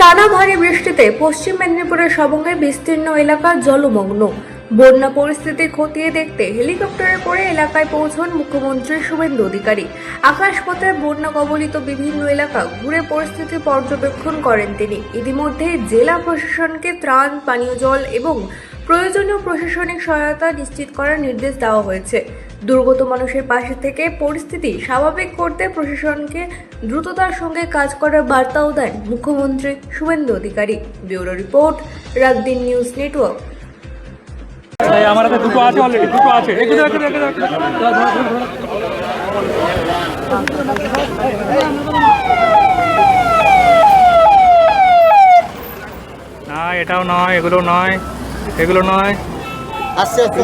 টানা ভারী বৃষ্টিতে পশ্চিম মেদিনীপুরের সবংয়ের বিস্তীর্ণ এলাকা জলমগ্ন। বন্যা পরিস্থিতি খতিয়ে দেখতে হেলিকপ্টারে করে এলাকায় পৌঁছন মুখ্যমন্ত্রী শুভেন্দু অধিকারী। আকাশপথে বন্যা কবলিত বিভিন্ন এলাকা ঘুরে পরিস্থিতি পর্যবেক্ষণ করেন তিনি। ইতিমধ্যে জেলা প্রশাসনকে ত্রাণ, পানীয় জল এবং প্রয়োজনীয় প্রশাসনিক সহায়তা নিশ্চিত করার নির্দেশ দেওয়া হয়েছে। দুর্গত মানুষের পাশে থেকে পরিস্থিতি স্বাভাবিক করতে প্রশাসনকে দ্রুততার সঙ্গে কাজ করার বার্তাও দেন মুখ্যমন্ত্রী Suvendu Adhikari. Bureau report, রাতদিন news network. আমার হাতে দুটো আছে, অলরেডি দুটো আছে। না, এটাও নয়, এগুলো নয়, এগুলো নয়। আস্তে আস্তে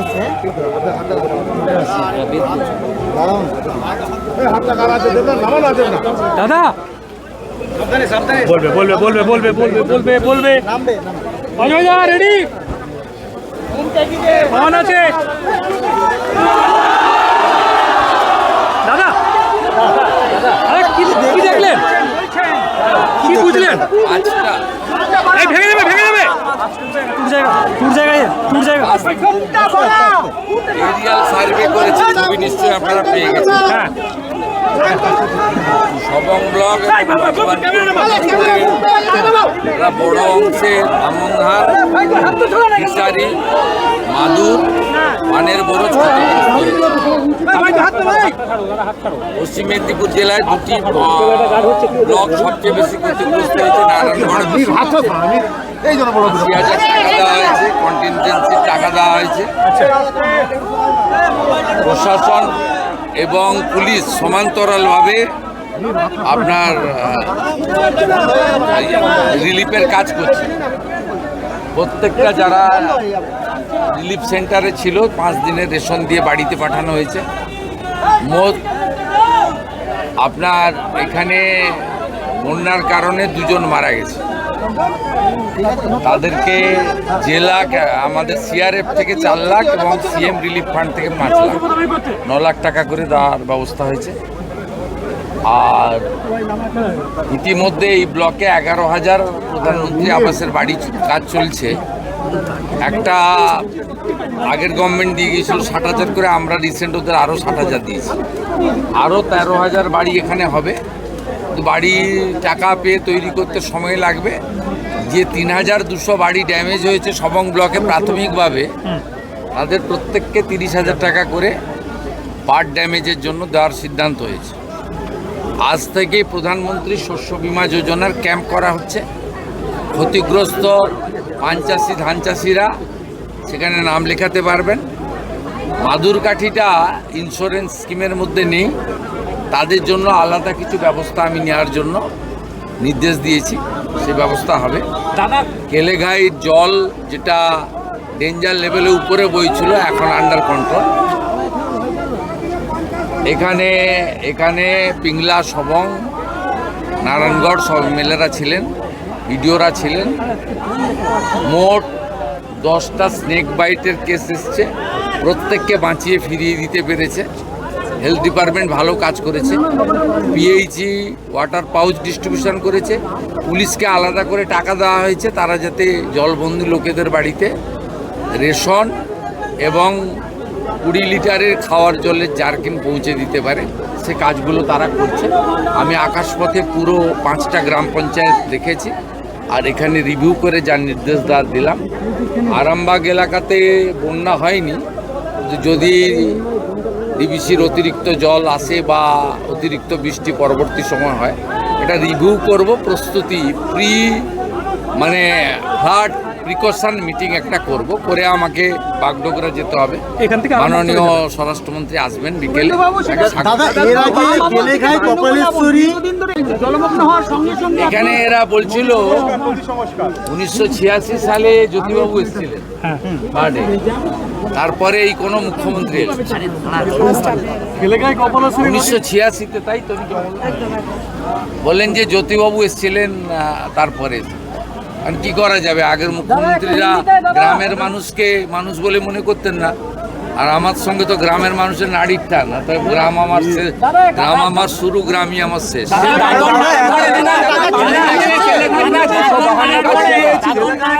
দাদা বলবে বলবে বলবে বলবে বলবে বলবে বলবে অজয় দা রেডি অন আছে। দাদা আরে কি দেখলেন, কি বুঝলেন? এই ভেঙে যাবে, ভেঙে যাবে। এরিয়াল সার্ভে করেছে, ছবি নিশ্চয়ই আপনারা পেয়ে গেছেন। হ্যাঁ, সবং ব্লক বড় অংশের আমনধার, ফিশারি, মাদুর, পানের বরজ পশ্চিম মেদিনীপুর জেলায় দুটি ব্লক সবচেয়ে বেশি ক্ষতিগ্রস্ত হয়েছে। নারায়ণগড় 80,000 টাকা দেওয়া হয়েছে, কন্টিনজেন্সির টাকা দেওয়া হয়েছে। প্রশাসন এবং পুলিশ সমান্তরালভাবে আপনার রিলিফের কাজ করছে। প্রত্যেকটা যারা রিলিফ সেন্টারে ছিল 5 দিনের রেশন দিয়ে বাড়িতে পাঠানো হয়েছে। মোট আপনার এখানে বন্যার কারণে 2 জন মারা গেছে। তাদেরকে জেলা আমাদের সিআরএফ থেকে 4 লাখ এবং সিএম রিলিফ ফান্ড থেকে 5 লাখ 9 লাখ টাকা করে দেওয়ার ব্যবস্থা হয়েছে। আর ইতিমধ্যে এই ব্লকে 11,000 প্রধানমন্ত্রী আবাসের বাড়ি কাজ চলছে। একটা আগের গভর্নমেন্ট দিয়ে গিয়েছিল 60,000 করে, আমরা রিসেন্ট ওদের আরও 60,000 দিয়েছি। আরও 13,000 বাড়ি এখানে হবে। বাড়ি টাকা পেয়ে তৈরি করতে সময় লাগবে। যে 3,200 বাড়ি ড্যামেজ হয়েছে সবং ব্লকে প্রাথমিকভাবে, তাদের প্রত্যেককে 30,000 টাকা করে পার ড্যামেজের জন্য দেওয়ার সিদ্ধান্ত হয়েছে। আজ থেকে প্রধানমন্ত্রী শস্য বীমা যোজনার ক্যাম্প করা হচ্ছে। ক্ষতিগ্রস্ত পান চাষি, ধান চাষিরা সেখানে নাম লেখাতে পারবেন। মাদুর কাঠিটা ইন্স্যুরেন্স স্কিমের মধ্যে নেই, তাদের জন্য আলাদা কিছু ব্যবস্থা আমি নেওয়ার জন্য নির্দেশ দিয়েছি, সে ব্যবস্থা হবে। কেলেঘাইয়ের জল যেটা ডেঞ্জার লেভেলে উপরে বইছিল, এখন আন্ডার কন্ট্রোল। এখানে পিংলা, সবং, নারায়ণগড় সব এমএলএরা ছিলেন, বিডিওরা ছিলেন। মোট 10টা স্নেক বাইটের কেস এসছে, প্রত্যেককে বাঁচিয়ে ফিরিয়ে দিতে পেরেছে। হেলথ ডিপার্টমেন্ট ভালো কাজ করেছে। পিএইচই ওয়াটার পাউচ ডিস্ট্রিবিউশন করেছে। পুলিশকে আলাদা করে টাকা দেওয়া হয়েছে, তারা যাতে জলবন্দী লোকেদের বাড়িতে রেশন এবং 20 লিটারের খাওয়ার জলের জারকিন পৌঁছে দিতে পারে, সে কাজগুলো তারা করছে। আমি আকাশপথে পুরো 5টা গ্রাম পঞ্চায়েত দেখেছি, আর এখানে রিভিউ করে যার নির্দেশ দিলাম। আরামবাগ এলাকাতে বন্যা হয়নি, যদি ডিবিসির অতিরিক্ত জল আসে বা অতিরিক্ত বৃষ্টি পরবর্তী সময় হয়, এটা রিভিউ করব। প্রস্তুতি ফ্লাড প্রিকশন মিটিং একটা করব, করে আমাকে বাগডোগরা যেতে হবে। এখান থেকে মাননীয় স্বরাষ্ট্রমন্ত্রী আসবেন বিকেলে। এখানে এরা বলছিল 1986 সালে জ্যোতিবাবু এসেছিলেন বার্ডে, তারপরে এই কোনো মুখ্যমন্ত্রী 1986-তে, তাই তো বললেন যে জ্যোতিবাবু এসেছিলেন তারপরে। আর কি করা যাবে, আগের মুখ্যমন্ত্রীরা গ্রামের মানুষকে মানুষ বলে মনে করতেন না। আর আমার সঙ্গে তো গ্রামের মানুষের নাড়ির টান, তো গ্রাম আমার শেষ, গ্রাম আমার শুরু, গ্রামই আমার শেষ।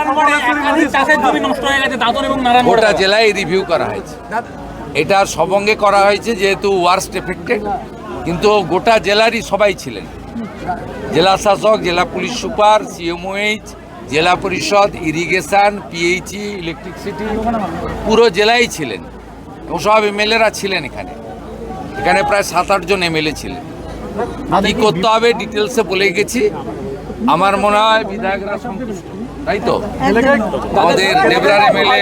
একাধিক চাষের জমি নষ্ট হয়ে গেছে দাদন এবং নারায়ণ। গোটা জেলায় রিভিউ করা হয়েছে। এটা সবঙ্গে করা হয়েছে যেহেতু ওয়ার্স্ট এফেক্টেড, কিন্তু গোটা জেলারই সবাই ছিলেন, জেলা শাসক, জেলা পুলিশ সুপার, সিএমওএইচ, জেলা পরিষদ, ইরিগেশন, পিএইচই, ইলেকট্রিসিটি, পুরো জেলাই ছিলেন এবং সব এমএলএরা ছিলেন। এখানে প্রায় 7-8 জন এমএলএ ছিলেন। কি করতে হবে ডিটেলসে বলে গেছি। আমার মনে হয় বিধায়করা সন্তুষ্ট, তাই তো? আমাদের দেবরার এমএলএ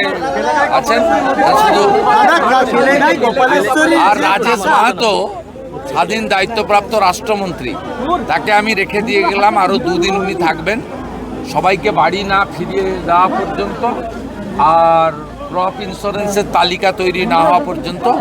আছেন, শুধু আর রাজেশ মাহাতো স্বাধীন দায়িত্বপ্রাপ্ত রাষ্ট্রমন্ত্রী, তাকে আমি রেখে দিয়ে গেলাম, আরও 2 দিন উনি থাকবেন সবাইকে বাড়ি না ফিরিয়ে দেওয়া পর্যন্ত আর ক্রপ ইন্স্যুরেন্সের তালিকা তৈরি না হওয়া পর্যন্ত।